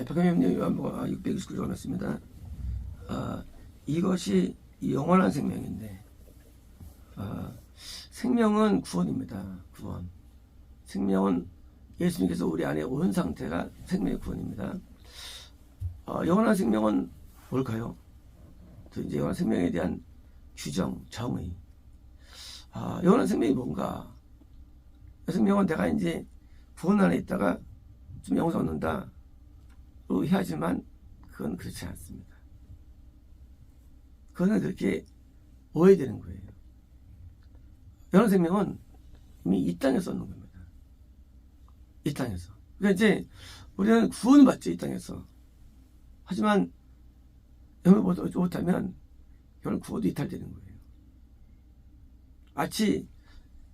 백화점님 요한복음 629절 말씀입니다. 이것이 영원한 생명인데, 생명은 구원입니다. 구원. 생명은 예수님께서 우리 안에 온 상태가 생명의 구원입니다. 영원한 생명은 뭘까요? 또 이제 영원한 생명에 대한 규정, 정의. 영원한 생명이 뭔가? 생명은 내가 이제 구원 안에 있다가 좀 영생 얻는다. 해야지만 그건 그렇지 않습니다. 그거는 그렇게 오해되는 거예요. 영원한 생명은 이미 이 땅에서 얻는 겁니다. 이 땅에서. 그러니까 이제 우리는 구원을 받죠, 이 땅에서. 하지만 영원을 못하면 결국 구원도 이탈되는 거예요. 마치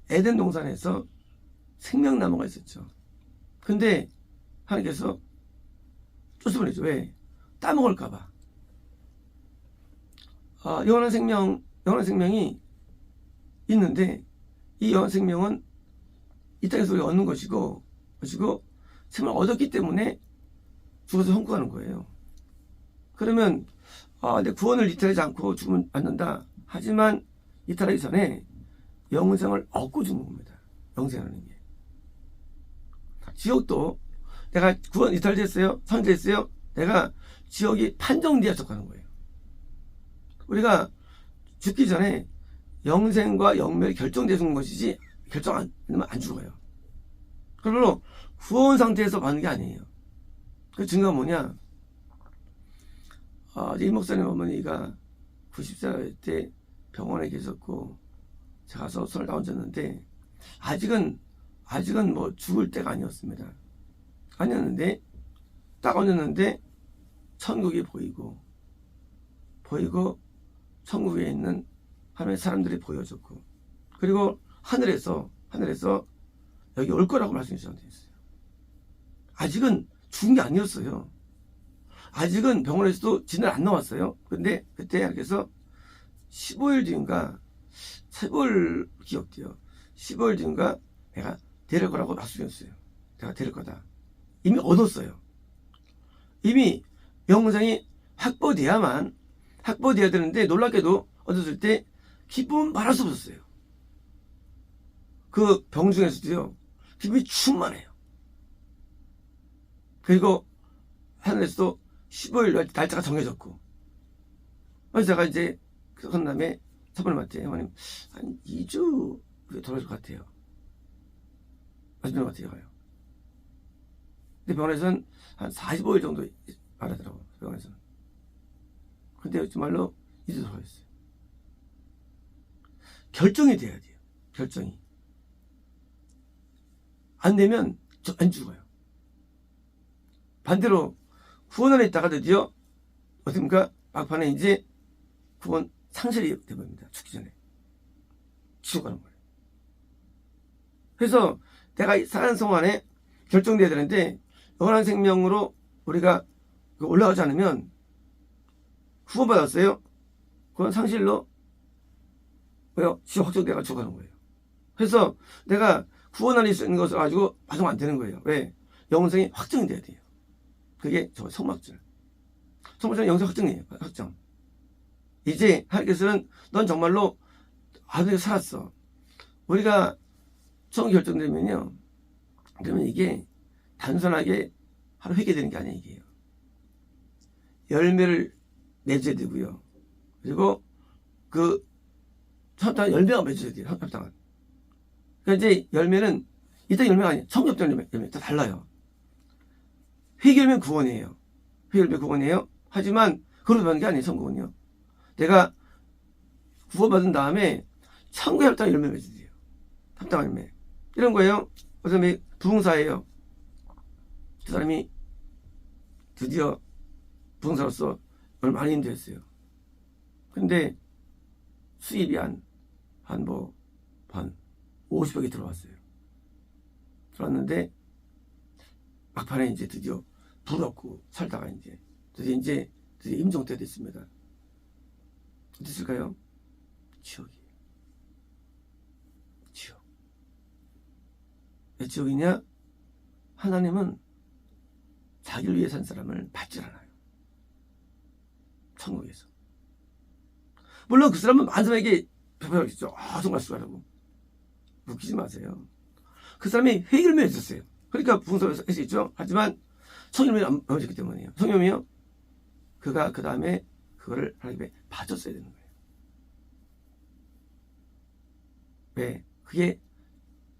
에덴 동산에서 생명나무가 있었죠. 근데 하나님께서 쫓아보내죠. 왜? 따먹을까봐. 영원한 생명이 있는데, 이 영원한 생명은 이 땅에서 우리가 얻는 것이고, 생명을 얻었기 때문에 죽어서 헌금하는 거예요. 그러면, 내 구원을 이탈하지 않고 죽으면 안 된다. 하지만, 이탈하기 전에 영생을 얻고 죽는 겁니다. 영생하는 게. 지옥도 내가 구원 이탈됐어요? 선택됐어요? 내가 지옥이 판정돼야 척하는 거예요. 우리가 죽기 전에 영생과 영멸이 결정되어 죽는 것이지, 결정 안 되면 안 죽어요. 그러므로 구원 상태에서 받는 게 아니에요. 그 증거가 뭐냐? 이 목사님 어머니가 90살 때 병원에 계셨고, 제가 가서 손을 다 얹었는데, 아직은 뭐 죽을 때가 아니었습니다. 아니었는데, 딱 얹었는데, 천국이 보이고, 천국에 있는 하나님의 사람들이 보여졌고, 그리고 하늘에서 여기 올 거라고 말씀해 주셨어요. 아직은 죽은 게 아니었어요. 아직은 병원에서도 진을 안 나왔어요. 근데 그때 하나님께서 15일 뒤인가, 15일 기억돼요. 15일 뒤인가 내가 데릴 거라고 말씀하셨어요. 내가 데릴 거다. 이미 얻었어요. 이미 영생이 확보돼야 되는데, 놀랍게도 얻었을 때 기쁨은 말할 수 없었어요. 그 병 중에서도요, 기쁨이 충만해요. 그리고 하늘에서도 15일 날짜가 정해졌고, 그래서 제가 이제 그 다음에 사모님한테, 어머님 한 2주 후에 돌아올 것 같아요. 맞는 것 같아요. 근데 병원에서는 한 45일 정도 말하더라고요. 병원에서는. 근데 정말로 2주 돌아왔어요. 결정이 돼야 돼요. 결정이. 안 되면 안 죽어요. 반대로 구원 안에 있다가 드디어 어떻습니까? 막판에 이제 구원 상실이 되버립니다. 죽기 전에. 죽어가는 거예요. 그래서 내가 사는 동안에 결정돼야 되는데, 영원한 생명으로 우리가 올라가지 않으면 구원받았어요. 그건 상실로 지옥 확정돼가 죽어가는 거예요. 그래서 내가 구원 안에 있는 것을 가지고 받으면 안 되는 거예요. 왜? 영생이 확정이 돼야 돼요. 그게 저 성막절. 성막절은 영생 확정이에요. 확정. 이제 하나님께서는 넌 정말로 아들이 살았어. 우리가 처음 결정되면요, 그러면 이게 단순하게 하루 회개되는 게 아니에요. 이게요. 열매를 맺어야 되고요. 그리고 그 합당한 열매가 맺어야 돼요. 합당한. 그러니까 이제 열매는 이딴 열매가 아니에요. 성경적 열매 다 달라요. 회개하면 구원이에요. 회개하면 구원이에요. 하지만 그걸로 받는 게 아니에요. 성공은요. 내가 구원받은 다음에 천국에 합당한 열매 맺어야 돼요. 합당한 열매. 이런 거예요. 그 사람이 부흥사예요. 그 사람이 드디어 부흥사로서 얼마 많이 인도했어요. 근데 수입이 한 50억이 들어왔어요. 들어왔는데 막판에 이제 드디어 부럽고 살다가 드디어 임종 때 됐습니다. 어땠을까요? 지옥이에요. 지옥. 왜 지옥이냐? 하나님은 자기를 위해 산 사람을 받질 않아요. 천국에서. 물론 그 사람은 많은 사람에게 배포하겠죠. 정말 수고하라고. 웃기지 마세요. 그 사람이 회개를 했었어요. 그러니까 부흥사를 할 수 있죠. 하지만 성령이 안 보여줬기 때문이에요. 성령이요. 그가 그 다음에 그거를 하나님께 봐줬어야 되는 거예요. 왜?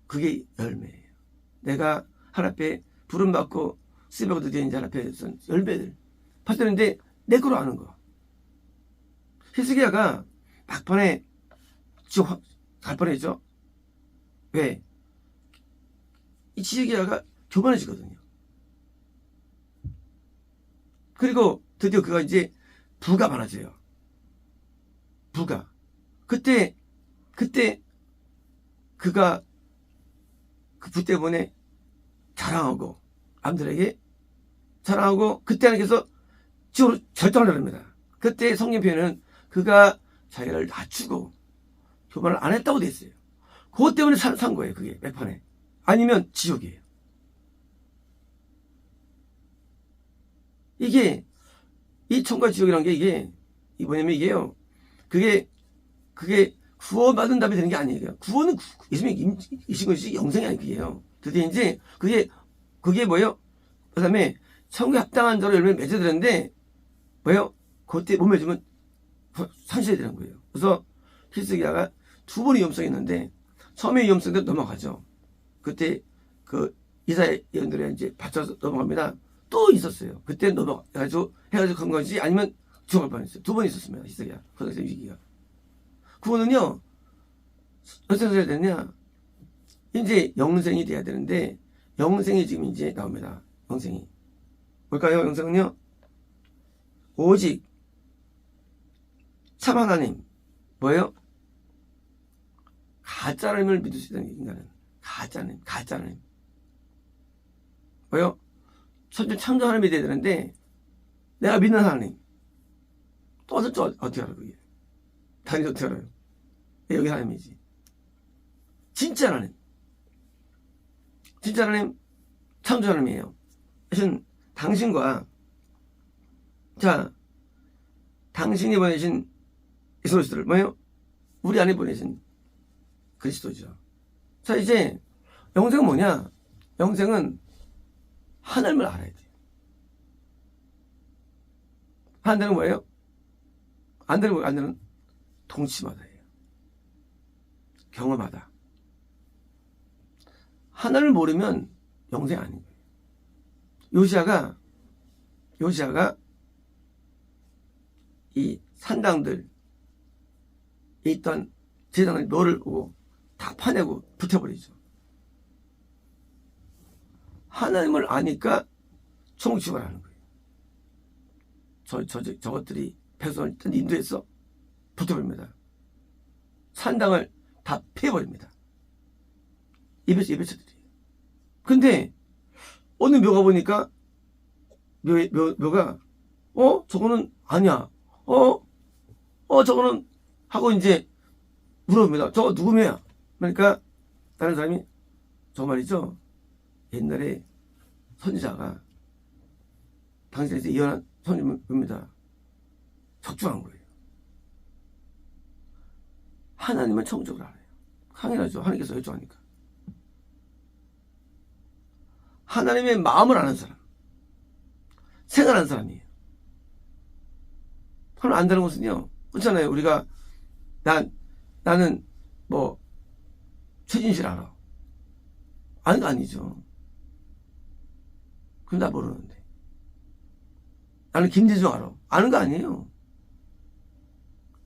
그게 열매예요. 내가 하나님 앞에 부름받고 쓰임받고 드디어 이제 하나님 앞에 선 열매들 받았는데 내 거로 아는 거. 히스기야가 막판에 지옥 갈 뻔했죠. 왜? 이 히스기야가 교만해지거든요. 그리고 드디어 그가 이제 부가 많아져요. 부가. 그때 그가 그 부 때문에 자랑하고 남들에게 자랑하고 그때 하나님께서 지옥으로 절정을 합니다. 그때 성경 표현은 그가 자기를 낮추고 교만을 안 했다고 돼 있어요. 그것 때문에 산 거예요. 그게 맥판에. 아니면 지옥이에요. 이게 이 천과 지옥이라는 게 이게 뭐냐면 이게요. 그게 구원받은 다음에 되는 게 아니에요. 구원은 예수님이 이신 것이 영생이 아니에요. 드디어 이제 그게 뭐예요? 그 다음에 천국에 합당한 자로 열매를 맺어야 되는데 뭐예요? 그때 못 맺으면 산시해야 되는 거예요. 그래서 히스기야가 두 번의 위험성이 있는데 처음에 위험성도 넘어가죠. 그때 그 이사야 예언들이 이제 받쳐서 넘어갑니다. 또 있었어요. 그때 넘어가가지고 해가지고 간 건지 아니면 죽을 뻔했어요. 두 번 있었습니다. 히스기야. 그래서 위기가. 구원은요, 어떻게 해야 되냐? 이제 영생이 돼야 되는데, 영생이 지금 이제 나옵니다. 영생이. 뭘까요? 영생은요? 오직, 참 하나님. 뭐예요? 가짜님을 믿을 수 있는 인간은. 가짜님. 뭐예요? 천주 창조 하나님이 돼야 되는데, 내가 믿는 하나님. 또 어떻게 알아, 그게? 당연히 어떻게 알아요? 여기 하나님이지. 진짜 하나님. 창조 하나님이에요. 대신 당신과 당신이 보내신 예수 그리스도를 뭐예요? 우리 안에 보내신 그리스도죠. 자, 이제 영생은 뭐냐? 영생은 하나님을 알아야 돼요. 하나님은 뭐예요? 안 되는 통치마다예요. 경험하다. 하나님을 모르면 영생 아닌 거예요. 요시아가 이 산당들 있던 제단을 묘를 보고 다 파내고 붙여버리죠. 하나님을 아니까 천국지원을 하는 거예요. 저것들이 백성을 인도해서 붙어버립니다. 산당을 다 패버립니다. 예배처들이. 근데 어느 묘가 보니까 묘가 저거는 아니야. 저거는 하고 이제 물어봅니다. 저거 누구 묘야? 그러니까 다른 사람이 저 말이죠. 옛날에 선지자가 당신에서 이혼한 선지입니다. 적중한 거예요. 하나님은 천국적으로 알아요. 당연하죠. 하나님께서 여쭤하니까. 하나님의 마음을 아는 사람. 생각하는 사람이에요. 하나님 안 되는 것은요. 그렇잖아요. 우리가 나는 뭐 최진실 알아. 아니죠. 그럼 나 모르는데. 나는 김대중 알아. 아는 거 아니에요.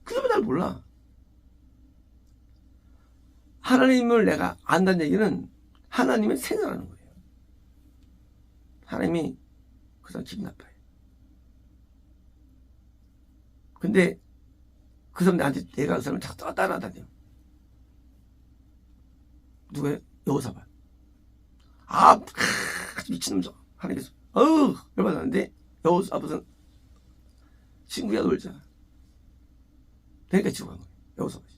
그 점에 날 몰라. 하나님을 내가 안다는 얘기는 하나님의 생각하는 거예요. 하나님이 그 사람 기분 나빠요. 근데 그 사람 나한테 내가 그 사람을 자꾸 따라다녀. 누가요? 여호사밧. 미친놈 저 하나님께서 열받았는데 여호사밧은 친구야 놀자. 그러니까 지고 간 거예요. 여호사밧이.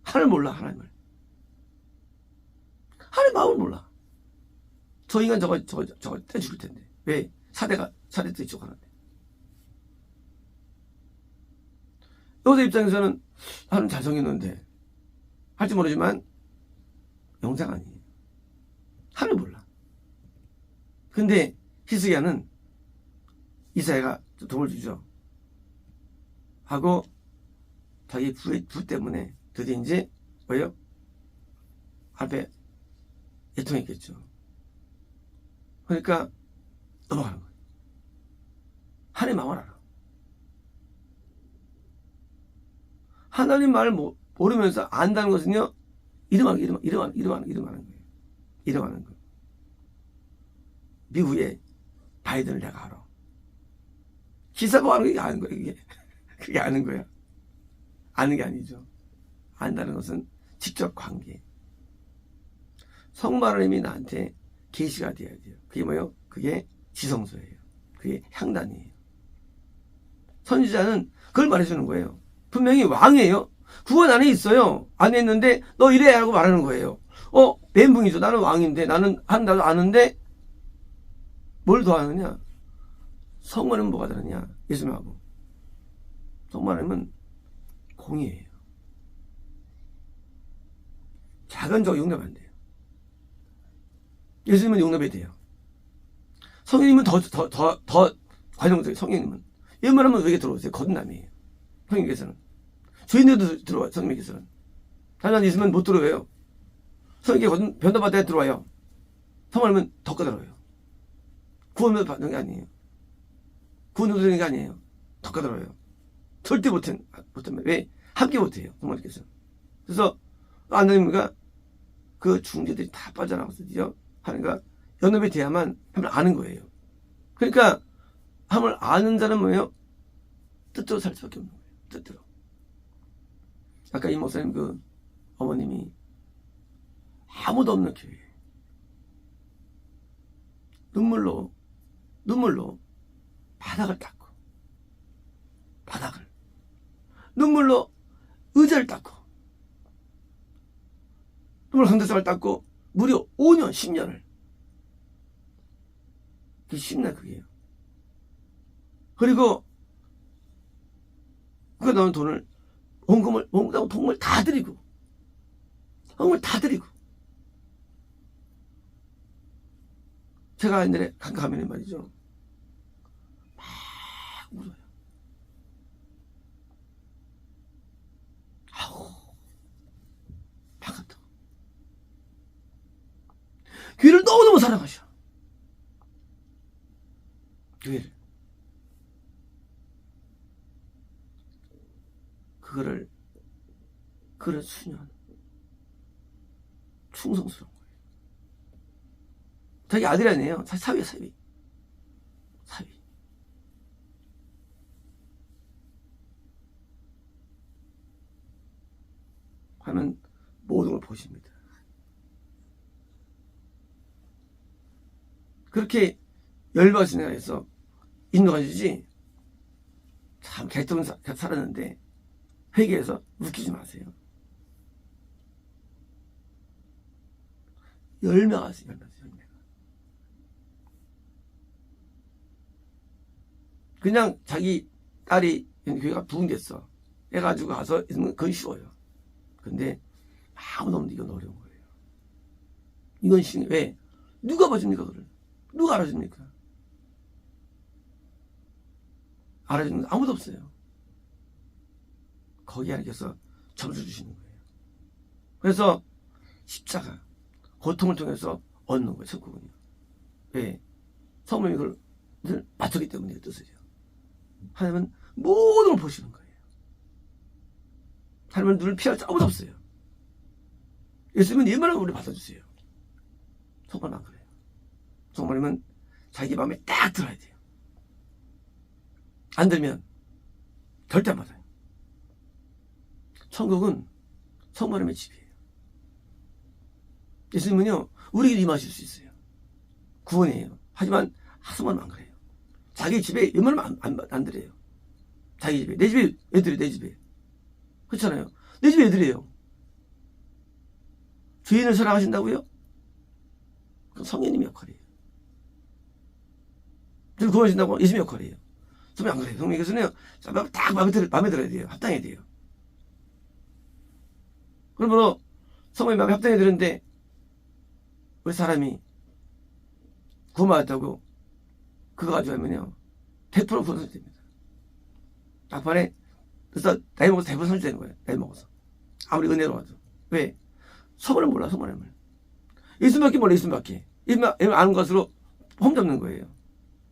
하나님 몰라. 하나님을. 하나님 마음을 몰라. 저 인간 저거 떼 죽일 텐데. 왜? 사대 떼 죽어가는데. 여자 입장에서는 하는 잘생겼는데 할지 모르지만 영장 아니에요. 하늘 몰라. 근데 희숙이는 이사회가 돈을 주죠. 하고 자기 부 때문에 드디어 이제 뭐예요? 앞에 애통했겠죠. 그러니까 넘어가는 거예요. 하나님 마음을 알아. 하나님 말을 모르면서 안다는 것은요, 이름하는 거예요. 이름하는 거. 미국의 바이든을 내가 알아. 기사가 하는 게 아는 거야, 이게. 그게 아는 거야. 아는 게 아니죠. 안다는 것은 직접 관계. 성부 하나님이 나한테 계시가 돼야 돼요. 그게 뭐예요? 그게 지성소예요. 그게 향단이에요. 선지자는 그걸 말해주는 거예요. 분명히 왕이에요. 구원 안에 있어요. 안에 있는데 너 이래야 하고 말하는 거예요. 멘붕이죠. 나는 왕인데 나는 한다고 아는데 뭘 더 하느냐? 성모는 뭐가 다르냐? 예수님하고. 성모 하나님은 공의예요. 작은 적 용납 안 돼요. 예수님은 용납이 돼요. 성령님은 더 관용적이에요. 성령님은. 웬만하면 왜 들어오세요? 거듭남이에요. 성령님께서는. 죄인들도 들어와요. 성령님께서는. 하나님 있으면 못 들어와요. 성령님께 변화받아야 들어와요. 성령님은 더 까다로워요. 구원을 받는 게 아니에요. 구원을 받는 게 아니에요. 더 까다로워요. 절대 못합니다. 왜? 함께 못해요. 성령님께서. 그래서 하나님과 그 중재들이 다 빠져나가서 드디어 하나님과 연합이 돼야만 함을 아는 거예요. 그러니까 함을 아는 자는 뭐예요? 뜻대로 살 수밖에 없는 거예요. 뜻대로. 아까 이 목사님 그 어머님이 아무도 없는 교회 눈물로 바닥을 닦고 눈물로 의자를 닦고 눈물로 강대상을 닦고 무려 5년 10년을 그게 쉽나 그게요. 그리고 그 나온 돈을 돈을 다 드리고 제가 옛날에 가면 말이죠 막 울어요. 아우 반갑다. 교회를 너무너무 사랑하셔. 교회를. 그걸 수년 충성스러운 거예요. 자기 아들이 아니에요. 사위야 사위. 하면 모든 걸 보십니다. 그렇게 열받으시나 해서 인도가 주지 참 개똥은 살았는데 회개해서 웃기지 마세요. 열매가 왔어요. 열매가. 그냥 자기 딸이 교회가 부흥됐어. 해가지고 가서 있으면 그건 쉬워요. 근데 아무도 없는데 이건 어려운 거예요. 이건 쉬운 왜? 누가 봐줍니까 그걸? 누가 알아줍니까? 알아주는 건 아무도 없어요. 거기 하나님께서 점수 주시는 거예요. 그래서 십자가 고통을 통해서 얻는 거예요. 천국은요. 왜? 성령이 그걸 늘 맞췄기 때문에 뜻을요. 하나님은 모든 걸 보시는 거예요. 하나님은 눈을 피할 수 아무도 없어요. 예수님은 얼마나 우리 받아주세요. 성모는 안 그래요. 성모님은 자기 마음에 딱 들어야 돼요. 안 들면 절대 안 받아요. 천국은 성모님의 집이에요. 예수님은요 우리에게 임하실 수 있어요. 구원이에요. 하지만 성모는 안 그래요. 자기 집에 웬만하면 안 들어요. 자기 집에. 내 집에 애들이 내 집에. 그렇잖아요. 내 집에 애들이에요. 죄인을 사랑하신다고요? 그건 성령님의 역할이에요. 구원하신다고 예수님 역할이에요. 성령 안 그래요. 성령께서는 딱 마음에 들어야 돼요. 합당해야 돼요. 그러므로 성령의 마음에 합당해야 되는데 우리 사람이 구원받았다고 그거 가지고 하면요 100% 구원 선지됩니다. 막판에 그래서 나이 먹어서 대부분 선지되는 거예요. 나이 먹어서 아무리 은혜로워도. 왜? 성원을 몰라. 성원을. 예수님밖에 몰라. 예수님밖에. 예수님 아는 것으로 홈 잡는 거예요.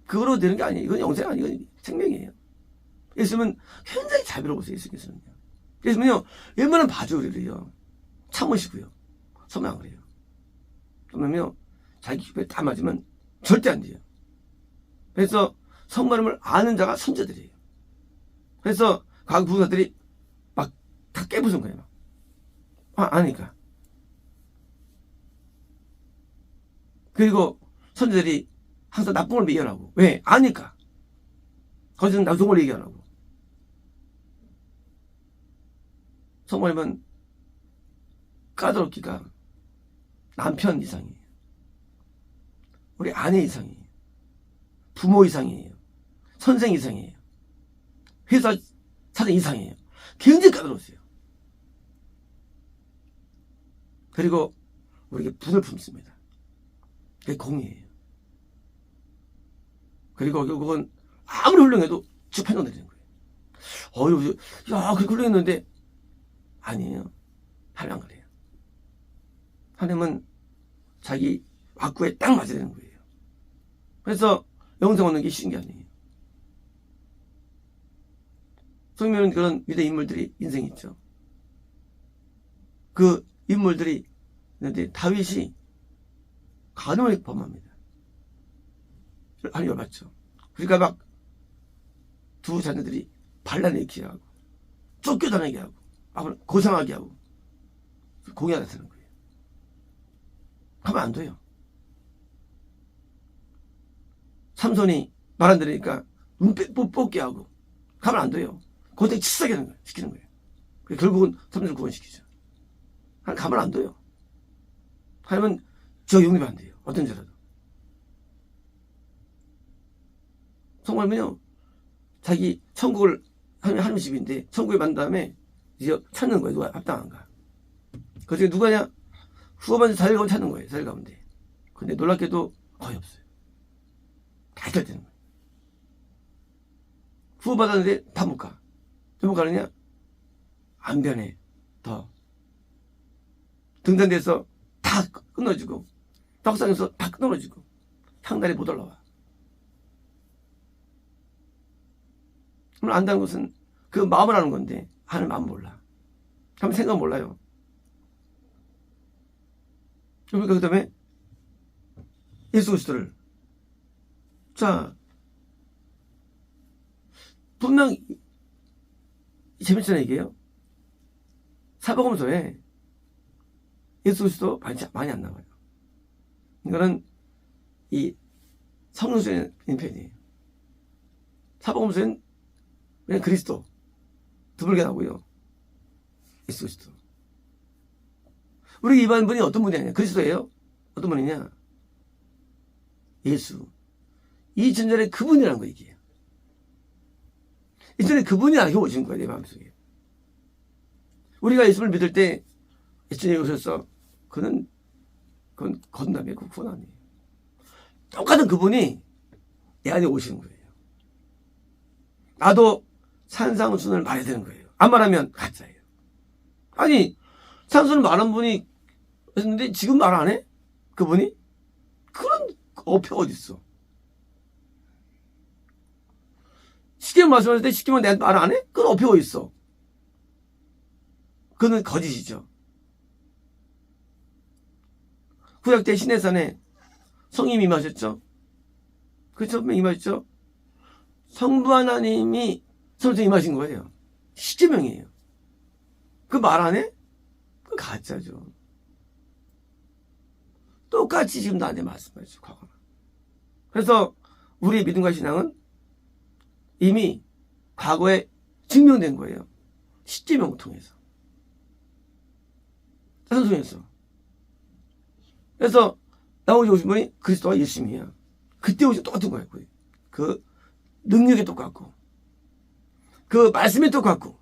그거로 되는 게 아니에요. 이건 영생 아니에요. 이건 생명이에요. 예수님은 굉장히 자비로우세요. 예수님께서는요. 예수님은요 웬만하면 봐줘요. 우리를요. 참으시고요. 성령 안 그래요. 그러면요 자기 기쁨에 다 맞으면 절대 안 돼요. 그래서 성령을 아는 자가 선제들이에요. 그래서 각 부사들이 막 다 깨부순 거예요. 아니까. 그리고 선제들이 항상 나쁜 걸 미견하고. 왜? 아니까. 거기서는 나쁜 걸 얘기하라고. 성모님은 까다롭기가 남편 이상이에요. 우리 아내 이상이에요. 부모 이상이에요. 선생 이상이에요. 회사 사장 이상이에요. 굉장히 까다로우세요. 그리고 우리에게 분을 품습니다. 그게 공의예요. 그리고 결국은 아무리 훌륭해도 쭉 판정 내리는 거예요. 어휴, 야, 그렇게 훌륭했는데 아니에요. 하나님 안 그래요. 하나님은 자기 왁구에 딱 맞아야 되는 거예요. 그래서 영생 얻는 게 쉬운 게 아니에요. 성경에는 그런 위대 인물들이 인생이 있죠. 그 인물들이 있는데 다윗이 간음을 범합니다. 하나님 열받죠. 그러니까 막 두 자녀들이 반란일으키게 하고 쫓겨다니게 하고 고상하게 하고 공연을 하는 거예요. 하면 안 돼요. 삼손이 말 안 들으니까 눈 뽑게 하고 가면 안 돼요. 고대 치사하게 시키는 거예요. 결국은 삼손을 구원시키죠. 가면 안 돼요. 하나님은 저 용납이 안 돼요. 어떤 죄라도. 성모님은요 자기 천국을 하나님 집인데 천국에 만 다음에 이제 찾는 거예요. 누가 합당한가. 그 중에 누가냐? 후원받은 자들 가운데 찾는 거예요. 자들 가운데. 근데 놀랍게도 거의 없어요. 다 탈되는 거예요. 후원받았는데 다 못 가. 왜 못 가느냐? 안 변해. 더. 등단돼서 다 끊어지고 떡상에서 다 끊어지고 향단에 못 올라와. 그럼 안다는 것은 그 마음을 아는 건데 하는 마음 몰라. 그럼 생각 몰라요. 그러니까 그 다음에 예수 그리스도를 자 분명 재밌잖아요 이게요. 사복음서에 예수 그리스도 많이 안 나와요. 이거는 이 성경서에 있는 편이에요. 사복음서에는 그냥 그리스도 드물게 나오고요. 예수 그리스도. 우리 일반 분이 어떤 분이 아니야? 그리스도예요? 어떤 분이냐? 예수. 이 전전에 그분이라는 거 얘기해요. 이전에 그분이 알게 오신 거예요, 내 마음속에. 우리가 예수를 믿을 때 예수님이 오셔서 그건 건담이에요. 그건 아니에요. 똑같은 그분이 내 안에 오시는 거예요. 나도 산상순을 말해야 되는 거예요. 안 말하면 가짜예요. 아니 산상순을 말한 분이 했는데 지금 말 안 해? 그분이? 그런 어폐가 어딨어. 시키면 말씀하실 때 시키면 내한테 말 안 해? 그런 어폐가 어딨어. 그는 거짓이죠. 구약 때 시내산에 성님이 임하셨죠? 그렇죠? 임하셨죠? 성부 하나님이 성령이 임하신 거예요. 십계명이에요. 그 말 안 해? 그 가짜죠. 똑같이 지금 나한테 말씀하시죠. 과거는. 그래서 우리의 믿음과 신앙은 이미 과거에 증명된 거예요. 십계명을 통해서. 찬송에서. 그래서 나머지 오신 분이 그리스도와 예수님이야. 그때 오신 똑같은 거예요. 그 능력이 똑같고, 그 말씀이 똑같고,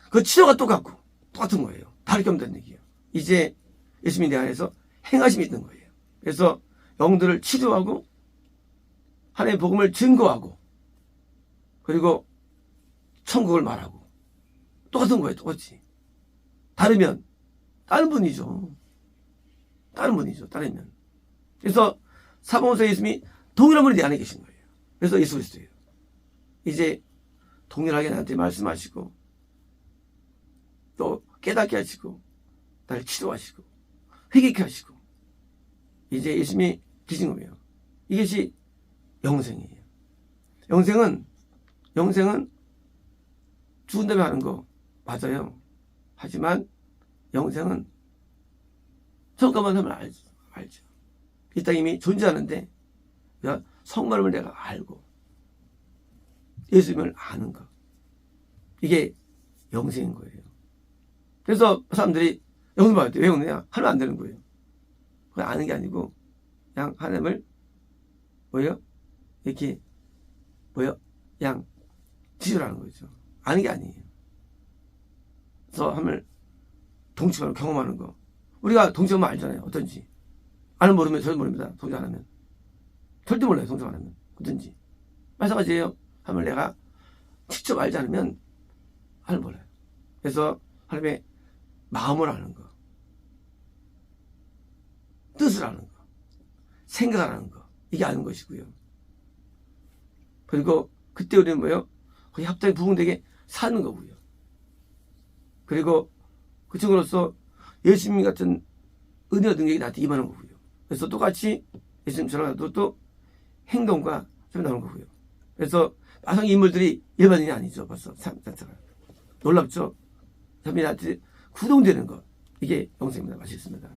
그 치료가 똑같고, 똑같은 거예요. 다를 게 없다는 얘기예요. 이제 예수님이 내 안에서 행하심이 있는 거예요. 그래서 영들을 치료하고, 하나님의 복음을 증거하고, 그리고 천국을 말하고, 똑같은 거예요. 똑같이. 다르면 다른 분이죠. 다른 분이죠. 다르면. 그래서 사복음서 예수님이 동일한 분이 내 안에 계신 거예요. 그래서 예수 그리스도예요. 이제 동일하게 나한테 말씀하시고 또 깨닫게 하시고 나를 치료하시고 회개케 하시고 이제 예수님이 계신 거예요. 이것이 영생이에요. 영생은 죽은 다음에 하는 거 맞아요. 하지만 영생은 성과만 하면 알죠. 이 땅에 이미 존재하는데 성만을 내가 알고 예수님을 아는 것. 이게 영생인 거예요. 그래서 사람들이 영생 받을 때 왜 오느냐? 하면 안 되는 거예요. 그건 아는 게 아니고 그냥 하나님을 이렇게 그냥 지주라는 거죠. 아는 게 아니에요. 그래서 하면 동치하는 경험하는 거. 우리가 동치하면 알잖아요. 어떤지. 아는 모르면 저도 모릅니다. 동치 안 하면. 절대 몰라요. 동치 안 하면. 어떤지. 마찬가지예요. 하면 내가 직접 알지 않으면 하늘 몰라요. 그래서 하나님의 마음을 아는 거. 뜻을 아는 거. 생각을 아는 거. 이게 아는 것이고요. 그리고 그때 우리는 거의 합당히 부흥되게 사는 거고요. 그리고 그 친구로서 예수님 같은 은혜와 능력이 나한테 임하는 거고요. 그래서 똑같이 예수님처럼 또 행동과 좀 나오는 거고요. 그래서 마성 인물들이 일반인이 아니죠. 벌써 삶 자체가. 놀랍죠? 사람이 나한테 구동되는 것. 이게 영생입니다. 맛있습니다.